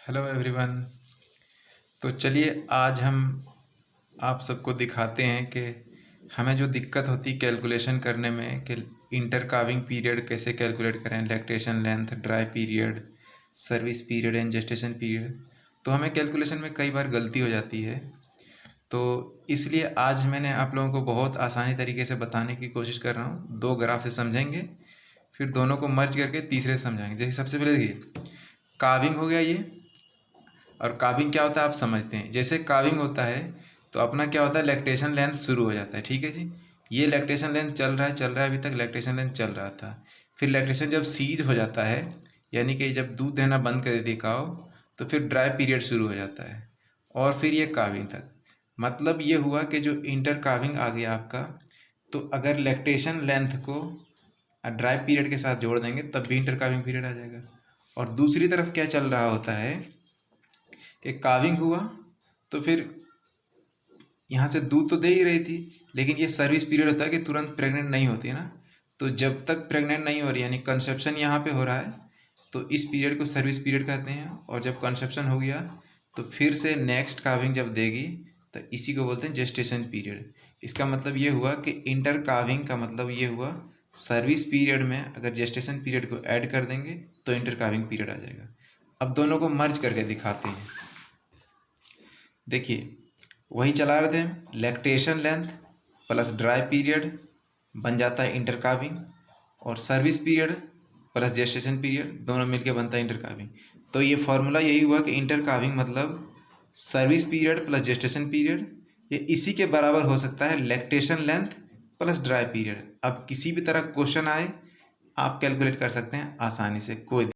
Hello everyone. तो चलिए आज हम आप सबको दिखाते हैं कि हमें जो दिक्कत होती है कैलकुलेशन करने में कि इंटर काविंग पीरियड कैसे कैलकुलेट करें, lactation length, dry period, service period and gestation period. तो हमें कैलकुलेशन में कई बार गलती हो जाती है। तो इसलिए आज मैंने आप लोगों को बहुत आसानी तरीके से बताने की कोशिश कर रहा हूँ। दो ग्राफ से समझेंगे, फिर दोनों को मर्ज करके तीसरे से समझाएंगे। जैसे सबसे पहले देखिए, काविंग हो गया ये। और काविंग क्या होता है आप समझते हैं। जैसे काविंग होता है तो अपना क्या होता है, लैक्टेशन लेंथ शुरू हो जाता है। ठीक है जी, ये लैक्टेशन लेंथ चल रहा है, अभी तक लैक्टेशन लेंथ चल रहा था। फिर लैक्टेशन जब सीज हो जाता है, यानी कि जब दूध देना बंद कर देती है काव, तो फिर ड्राई पीरियड शुरू हो जाता है और फिर ये काविंग तक। मतलब ये हुआ कि जो इंटर काविंग आ गया आपका, तो अगर लैक्टेशन लेंथ को ड्राई पीरियड के साथ जोड़ देंगे तब भी इंटर काविंग पीरियड आ जाएगा। और दूसरी तरफ क्या चल रहा होता है कि काविंग हुआ तो फिर यहाँ से दूध तो दे ही रही थी, लेकिन ये सर्विस पीरियड होता है कि तुरंत प्रेग्नेंट नहीं होती है ना। तो जब तक प्रेग्नेंट नहीं हो रही, यानी कंसेप्शन यहाँ पे हो रहा है, तो इस पीरियड को सर्विस पीरियड कहते हैं। और जब कंसेप्शन हो गया तो फिर से नेक्स्ट काविंग जब देगी तो इसी को बोलते हैं जेस्टेशन पीरियड। इसका मतलब ये हुआ कि इंटर काविंग का मतलब ये हुआ सर्विस पीरियड में अगर जेस्टेशन पीरियड को ऐड कर देंगे तो इंटर काविंग पीरियड आ जाएगा। अब दोनों को मर्ज करके दिखाते हैं। देखिए, वही चला रहे थे हम, lactation length plus dry period बन जाता है इंटर काविंग, और service period plus gestation period दोनों मिलके बनता है इंटर काविंग। तो ये फॉर्मूला यही हुआ कि इंटर काविंग मतलब service period plus gestation period, ये इसी के बराबर हो सकता है lactation length plus dry period. अब किसी भी तरह क्वेश्चन आए आप कैलकुलेट कर सकते हैं आसानी से, कोई